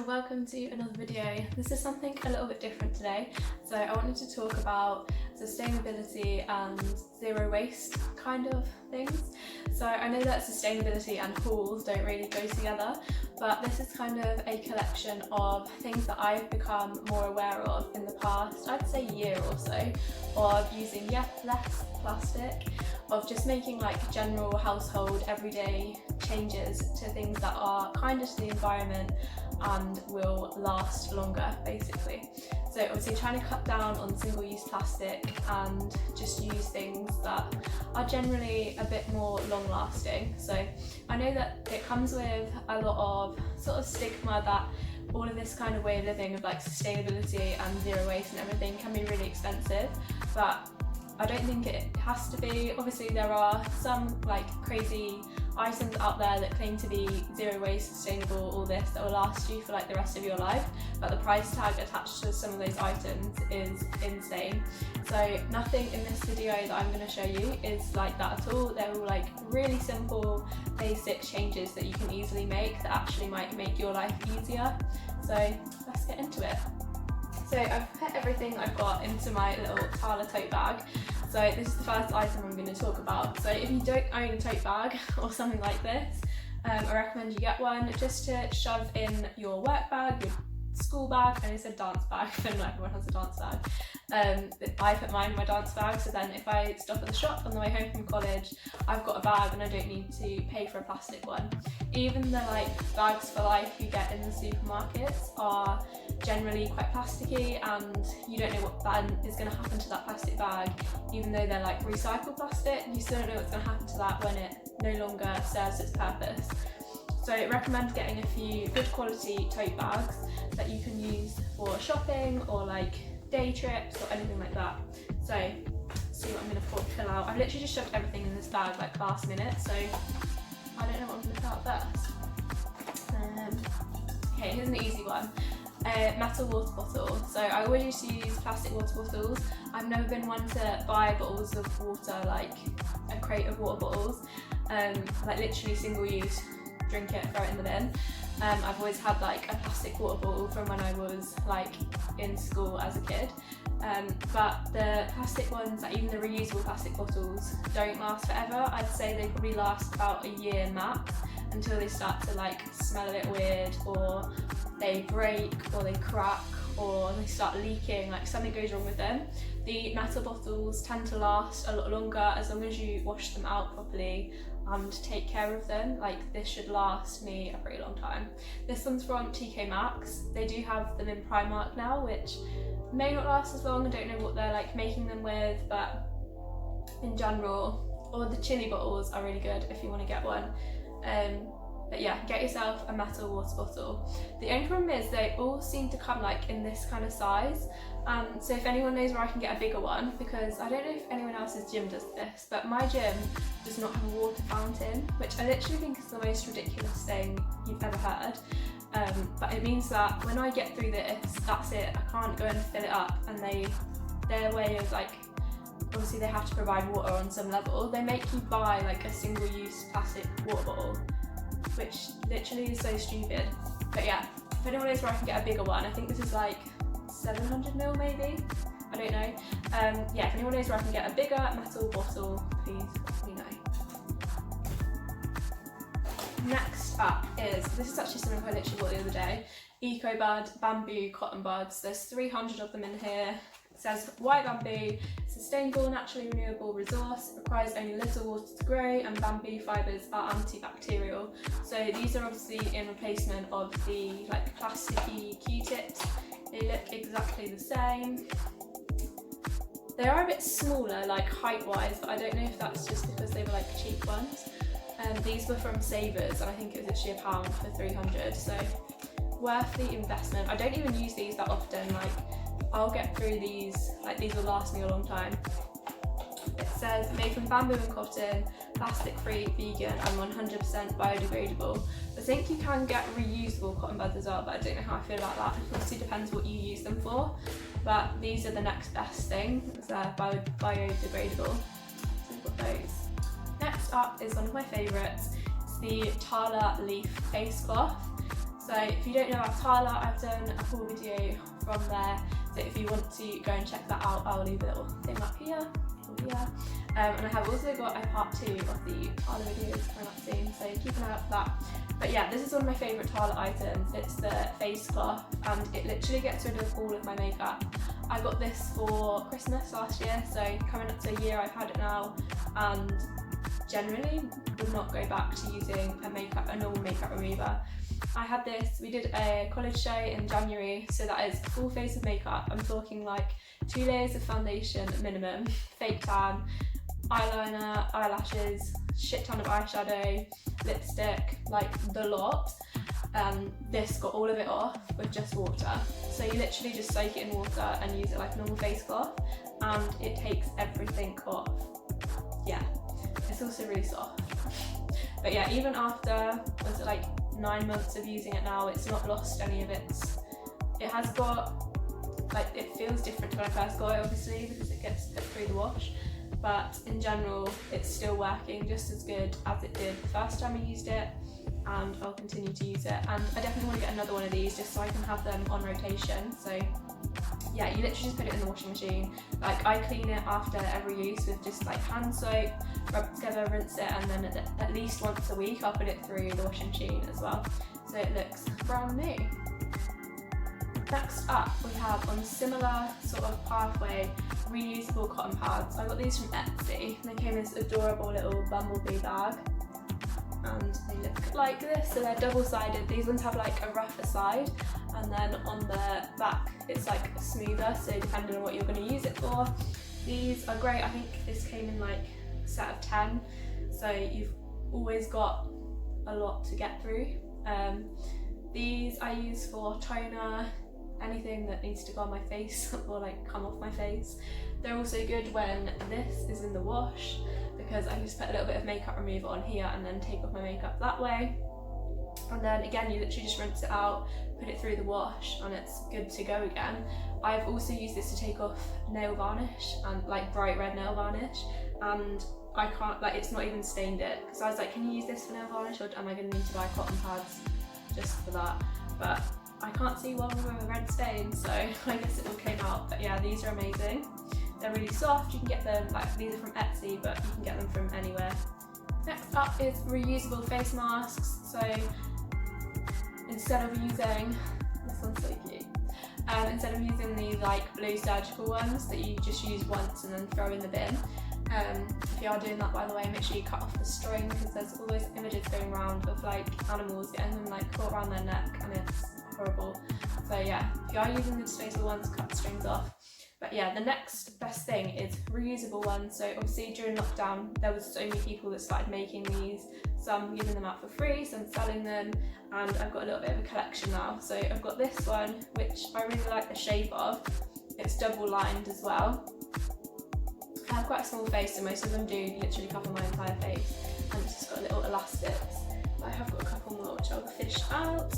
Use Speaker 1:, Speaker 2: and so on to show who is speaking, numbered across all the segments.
Speaker 1: and welcome to another video. This is something a little bit different today. So I wanted to talk about sustainability and zero waste kind of things. So I know that sustainability and hauls don't really go together, but this is kind of a collection of things that I've become more aware of in the past, I'd say year or so, of using less plastic, of just making like general household everyday changes to things that are kinder to the environment and will last longer, basically. So obviously trying to cut down on single-use plastic and just use things that are generally a bit more long-lasting. So I know that it comes with a lot of sort of stigma that all of this kind of way of living of like sustainability and zero waste and everything can be really expensive, but I don't think it has to be. Obviously there are some like crazy items out there that claim to be zero waste, sustainable, all this, that will last you for like the rest of your life, but the price tag attached to some of those items is insane. So nothing in this video that I'm going to show you is like that at all. They're all like really simple, basic changes that you can easily make that actually might make your life easier. So let's get into it. So I've put everything I've got into my little Tala tote bag. So this is the first item I'm going to talk about. So if you don't own a tote bag or something like this, I recommend you get one just to shove in your work bag, your school bag, and it's a dance bag, but not everyone has a dance bag. I put mine in my dance bag, so then if I stop at the shop on the way home from college, I've got a bag and I don't need to pay for a plastic one. Even the like bags for life you get in the supermarkets are generally quite plasticky, and you don't know what then is going to happen to that plastic bag. Even though they're like recycled plastic, you still don't know what's going to happen to that when it no longer serves its purpose. So I recommend getting a few good quality tote bags that you can use for shopping or like day trips or anything like that. So see what I'm going to fill out. I've literally just shoved everything in this bag like last minute, so I don't know what I'm going to fill out first. Okay, here's an easy one. Metal water bottle. So I always used to use plastic water bottles. I've never been one to buy bottles of water, like a crate of water bottles, like literally single use, drink it, throw it in the bin. I've always had like a plastic water bottle from when I was like in school as a kid, but the plastic ones, like even the reusable plastic bottles, don't last forever. I'd say they probably last about a year max until they start to like smell a bit weird, or they break, or they crack, or they start leaking, like something goes wrong with them. The metal bottles tend to last a lot longer as long as you wash them out properly and take care of them. Like this should last me a pretty long time. This one's from TK Maxx. They do have them in Primark now, which may not last as long. I don't know what they're like making them with, but in general, or the chili bottles are really good if you want to get one. But yeah, get yourself a metal water bottle. The only problem is they all seem to come like in this kind of size. So if anyone knows where I can get a bigger one, because I don't know if anyone else's gym does this, but my gym does not have a water fountain, which I literally think is the most ridiculous thing you've ever heard. But it means that when I get through this, that's it. I can't go and fill it up, and their way of like, obviously they have to provide water on some level. They make you buy like a single-use plastic water bottle, which literally is so stupid. But yeah, if anyone knows where I can get a bigger one, I think this is like 700ml maybe, I don't know. Yeah, if anyone knows where I can get a bigger metal bottle, please let me know. Next up this is actually something I literally bought the other day, EcoBud bamboo cotton buds. There's 300 of them in here. It says white bamboo, sustainable, naturally renewable resource, requires only little water to grow, and bamboo fibres are antibacterial. So these are obviously in replacement of the like plasticky Q-tips. They look exactly the same. They are a bit smaller, like height-wise, but I don't know if that's just because they were like cheap ones. These were from Savers, and I think it was actually £1 for 300, so worth the investment. I don't even use these that often, like I'll get through these, like these will last me a long time. It says made from bamboo and cotton, plastic free, vegan and 100% biodegradable. I think you can get reusable cotton buds as well, but I don't know how I feel about that. It obviously depends what you use them for, but these are the next best thing. They're biodegradable, so we've got those. Next up is one of my favourites. It's the Tala leaf face cloth. So if you don't know about Tala, I've done a full video from there, so if you want to go and check that out, I'll leave a little thing up here or here. And I have also got a part 2 of the Tala videos coming up soon, so keep an eye out for that. But yeah, this is one of my favourite Tala items. It's the face cloth, and it literally gets rid of all of my makeup. I got this for Christmas last year, so coming up to a year I've had it now, and generally would not go back to using a normal makeup remover. I had this, we did a college show in January, so that is full face of makeup. I'm talking like 2 layers of foundation minimum, fake tan, eyeliner, eyelashes, shit ton of eyeshadow, lipstick, like the lot. This got all of it off with just water. So you literally just soak it in water and use it like a normal face cloth, and it takes everything off. Yeah, it's also really soft. But yeah, even after, was it like 9 months of using it now, it's not lost any of its, it has got, like, it feels different to when I first got it, obviously, because it gets put through the wash, but in general it's still working just as good as it did the first time I used it, and I'll continue to use it. And I definitely want to get another one of these just so I can have them on rotation. So yeah, you literally just put it in the washing machine. Like, I clean it after every use with just like hand soap, rub it together, rinse it, and then at least once a week I'll put it through the washing machine as well, so it looks brand new. Next up, we have, on a similar sort of pathway, reusable cotton pads. I got these from Etsy. They came in this adorable little bumblebee bag, and they look like this. So they're double-sided. These ones have like a rougher side, and then on the back it's like smoother, so depending on what you're going to use it for. These are great. I think this came in like a set of 10, so you've always got a lot to get through. These I use for toner, anything that needs to go on my face or like come off my face. They're also good when this is in the wash, because I just put a little bit of makeup remover on here and then take off my makeup that way. And then again, you literally just rinse it out, put it through the wash, and it's good to go again. I've also used this to take off nail varnish, and like bright red nail varnish, and I can't, like, it's not even stained it, because I was like, can you use this for nail varnish, or am I going to need to buy cotton pads just for that? But I can't see one with a red stain, so I guess it all came out. But yeah, these are amazing. They're really soft. You can get them, like, these are from Etsy, but you can get them from anywhere. Next up is reusable face masks. So instead of using, this one's so cute, instead of using these like blue surgical ones that you just use once and then throw in the bin, if you are doing that, by the way, make sure you cut off the string, because there's all those images going around of like animals getting them like caught around their neck, and it's horrible. So yeah, if you are using the disposable ones, cut the strings off. But yeah, the next best thing is reusable ones. So obviously during lockdown, there was so many people that started making these, some giving them out for free, some selling them, and I've got a little bit of a collection now. So I've got this one, which I really like the shape of. It's double lined as well. I have quite a small face, so most of them do literally cover my entire face, and it's just got little elastics. But I have got a couple more which I'll fish out.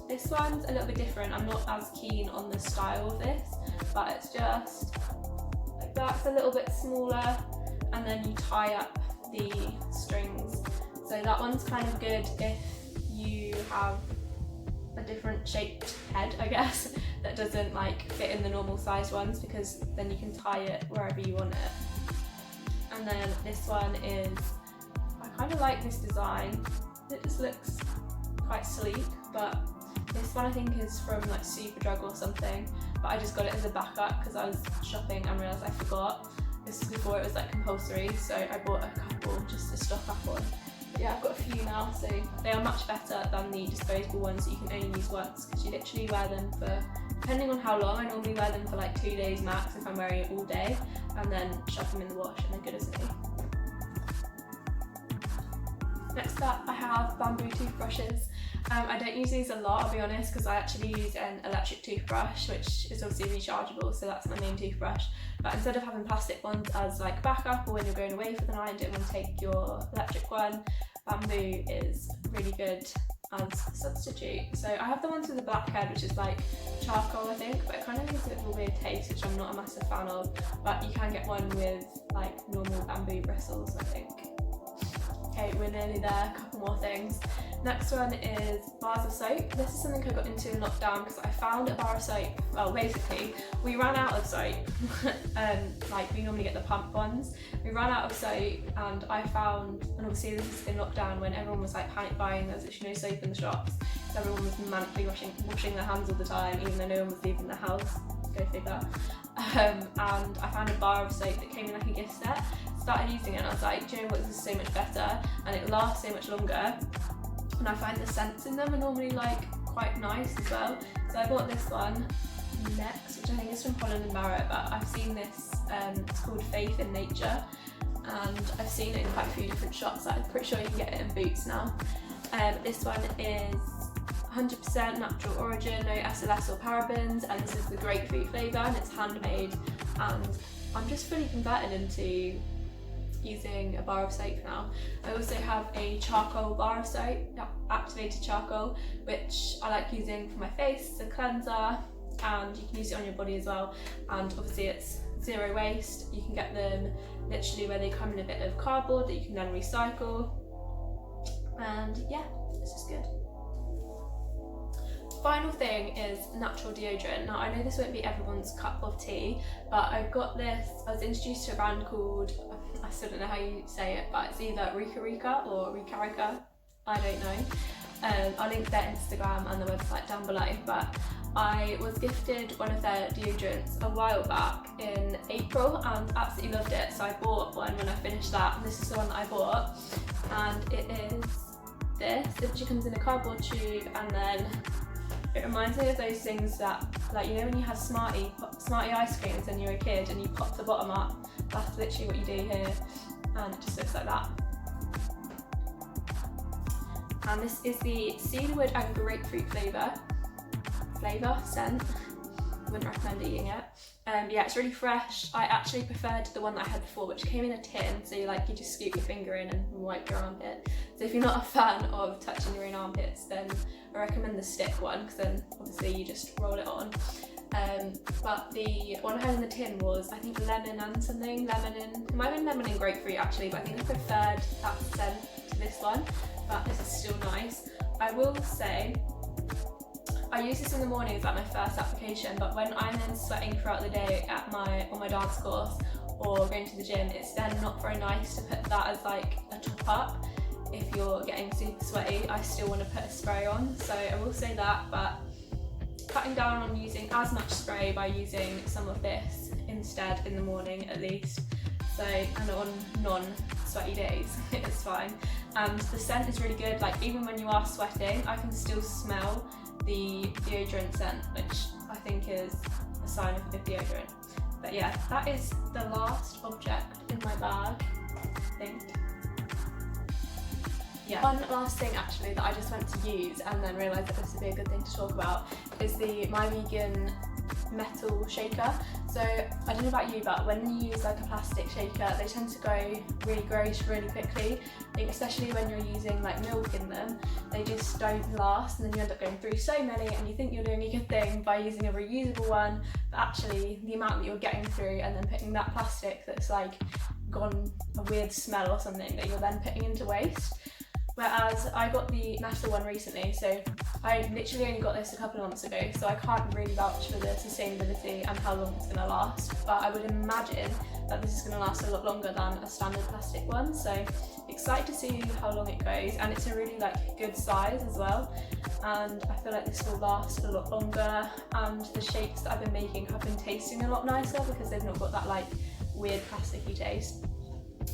Speaker 1: This one's a little bit different. I'm not as keen on the style of this, but it's just like that's a little bit smaller, and then you tie up the strings. So that one's kind of good if you have a different shaped head, I guess, that doesn't like fit in the normal size ones, because then you can tie it wherever you want it. And then this one is, I kind of like this design. It just looks quite sleek, but this one I think is from like Superdrug or something, but I just got it as a backup because I was shopping and realised I forgot. This was before it was like compulsory, so I bought a couple just to stock up on. But yeah, I've got a few now, so they are much better than the disposable ones that you can only use once, because you literally wear them for, depending on how long, I normally wear them for like 2 days max if I'm wearing it all day, and then shove them in the wash and they're good as new. Next up, I have bamboo toothbrushes. I don't use these a lot, I'll be honest, because I actually use an electric toothbrush, which is obviously rechargeable, so that's my main toothbrush. But instead of having plastic ones as like backup, or when you're going away for the night and don't want to take your electric one, bamboo is really good as a substitute. So I have the ones with the black head, which is like charcoal, I think, but it kind of leaves a bit of a weird taste, which I'm not a massive fan of. But you can get one with like normal bamboo bristles, I think. Okay, we're nearly there, a couple more things. Next one is bars of soap. This is something I got into in lockdown because I found a bar of soap. Well, basically, we ran out of soap. Like we normally get the pump ones. We ran out of soap, and I found, and obviously this is in lockdown when everyone was like panic buying, there was literally no soap in the shops. So everyone was manically washing their hands all the time, even though no one was leaving the house. Go figure. And I found a bar of soap that came in like a gift set. Started using it and I was like, do you know what, this is so much better and it lasts so much longer. And I find the scents in them are normally like quite nice as well. So I bought this one next, which I think is from Holland and Barrett, but I've seen this, it's called Faith in Nature, and I've seen it in quite a few different shops. I'm pretty sure you can get it in Boots now. This one is 100% natural origin, no SLS or parabens, and this is the grapefruit flavour and it's handmade, and I'm just fully converted into using a bar of soap now. I also have a charcoal bar of soap, activated charcoal, which I like using for my face as a cleanser, and you can use it on your body as well, and obviously it's zero waste. You can get them literally where they come in a bit of cardboard that you can then recycle, and yeah, it's just good. Final thing is natural deodorant. Now I know this won't be everyone's cup of tea, but I've got this, I was introduced to a brand called, I still don't know how you say it, but it's either Rika Rika or Rika Rika, I don't know. I'll link their Instagram and the website down below, but I was gifted one of their deodorants a while back in April and absolutely loved it, so I bought one when I finished that, and this is the one that I bought, and it is this. It actually comes in a cardboard tube, and then it reminds me of those things that, like, you know when you had Smartie ice creams when you were a kid and you pop the bottom up? That's literally what you do here, and it just looks like that. And this is the cedarwood and grapefruit scent. Wouldn't recommend eating it. Yeah, it's really fresh. I actually preferred the one that I had before, which came in a tin, so you just scoop your finger in and wipe your armpit. So if you're not a fan of touching your own armpits, then I recommend the stick one, because then obviously you just roll it on. But the one I had in the tin was, I think, lemon and something. It might have been lemon and grapefruit actually, but I think I preferred that scent to this one, but this is still nice. I will say, I use this in the morning as like my first application, but when I'm then sweating throughout the day on my dance course or going to the gym, it's then not very nice to put that as like a top up. If you're getting super sweaty, I still want to put a spray on, so I will say that, but cutting down on using as much spray by using some of this instead in the morning at least. So, and on non-sweaty days, it's fine. And the scent is really good, like even when you are sweating, I can still smell the deodorant scent, which I think is a sign of a good deodorant. But yeah, that is the last object in my bag, I think. Yeah. One last thing actually that I just went to use and then realised that this would be a good thing to talk about is the My Vegan metal shaker. So I don't know about you, but when you use like a plastic shaker, they tend to go really gross really quickly. I think especially when you're using like milk in them, they just don't last, and then you end up going through so many and you think you're doing a good thing by using a reusable one, but actually the amount that you're getting through and then putting that plastic that's like gone a weird smell or something that you're then putting into waste. Whereas I got the metal one recently, so I literally only got this a couple of months ago, so I can't really vouch for the sustainability and how long it's going to last, but I would imagine that this is going to last a lot longer than a standard plastic one, so excited to see how long it goes, and it's a really like good size as well, and I feel like this will last a lot longer, and the shakes that I've been making have been tasting a lot nicer because they've not got that like weird plasticky taste.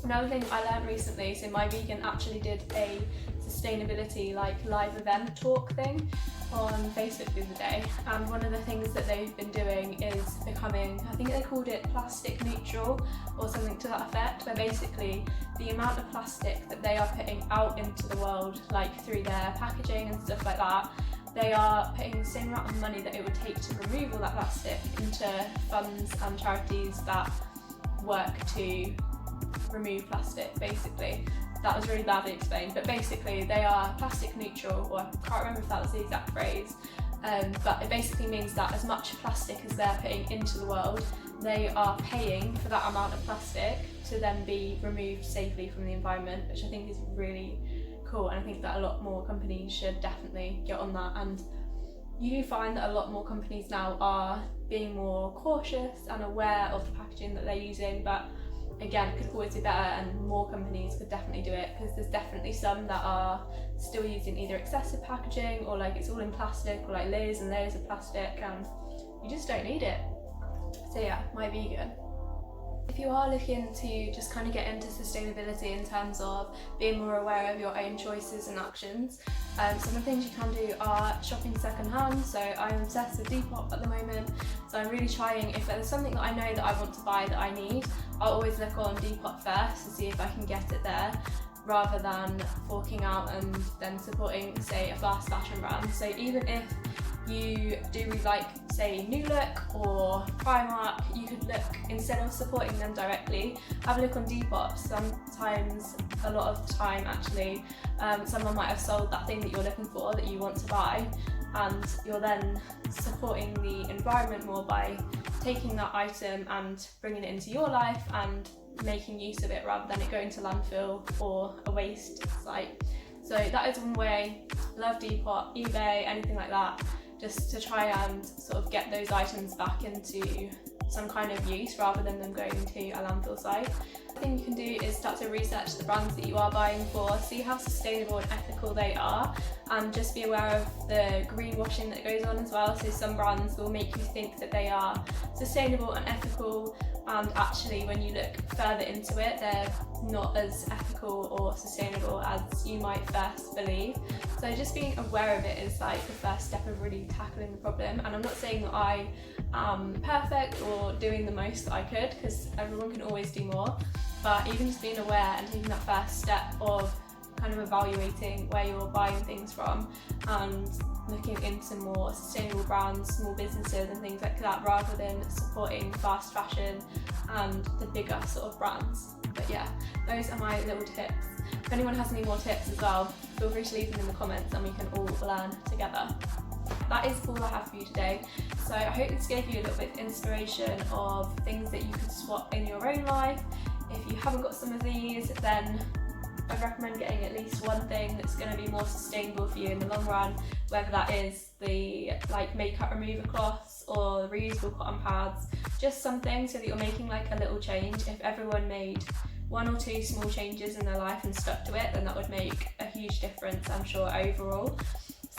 Speaker 1: Another thing I learned recently, so My Vegan actually did a sustainability like live event talk thing on Facebook the other day, and one of the things that they've been doing is becoming, I think they called it plastic neutral or something to that effect, where basically the amount of plastic that they are putting out into the world, like through their packaging and stuff like that, they are putting the same amount of money that it would take to remove all that plastic into funds and charities that work to remove plastic, basically. That was really badly explained, but basically they are plastic neutral, or I can't remember if that was the exact phrase, but it basically means that as much plastic as they're putting into the world, they are paying for that amount of plastic to then be removed safely from the environment, which I think is really cool, and I think that a lot more companies should definitely get on that. And you do find that a lot more companies now are being more cautious and aware of the packaging that they're using, but again, it could always be better, and more companies could definitely do it, because there's definitely some that are still using either excessive packaging, or like it's all in plastic, or like layers and layers of plastic, and you just don't need it. So yeah, my vegan. If you are looking to just kind of get into sustainability in terms of being more aware of your own choices and actions, some of the things you can do are shopping secondhand. So I'm obsessed with Depop at the moment, so I'm really trying, if there's something that I know that I want to buy that I need, I'll always look on Depop first to see if I can get it there, rather than forking out and then supporting, say, a fast fashion brand. So even if you do really like, say, New Look or Primark, you could look, instead of supporting them directly, have a look on Depop. Sometimes, a lot of the time actually, someone might have sold that thing that you're looking for, that you want to buy, and you're then supporting the environment more by taking that item and bringing it into your life and making use of it, rather than it going to landfill or a waste site. So that is one way. Love Depop, eBay, anything like that, just to try and sort of get those items back into some kind of use, rather than them going to a landfill site. The thing you can do is start to research the brands that you are buying for, see how sustainable and ethical they are, and just be aware of the greenwashing that goes on as well. So some brands will make you think that they are sustainable and ethical, and actually when you look further into it, they're not as ethical or sustainable as you might first believe. So just being aware of it is like the first step of really tackling the problem. And I'm not saying that I am perfect or doing the most that I could, because everyone can always do more, but even just being aware and taking that first step of kind of evaluating where you're buying things from and looking into more sustainable brands, small businesses and things like that, rather than supporting fast fashion and the bigger sort of brands. But yeah, those are my little tips. If anyone has any more tips as well, feel free to leave them in the comments and we can all learn together. That is all I have for you today. So I hope this gave you a little bit of inspiration of things that you could swap in your own life. If you haven't got some of these, then I'd recommend getting at least one thing that's going to be more sustainable for you in the long run, whether that is the like makeup remover cloths or reusable cotton pads, just something so that you're making like a little change. If everyone made one or two small changes in their life and stuck to it, then that would make a huge difference, I'm sure, overall.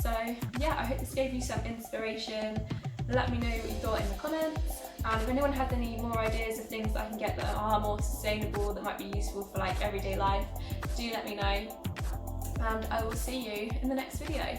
Speaker 1: So yeah, I hope this gave you some inspiration. Let me know what you thought in the comments, and if anyone has any more ideas of things that I can get that are more sustainable, that might be useful for like everyday life, do let me know, and I will see you in the next video.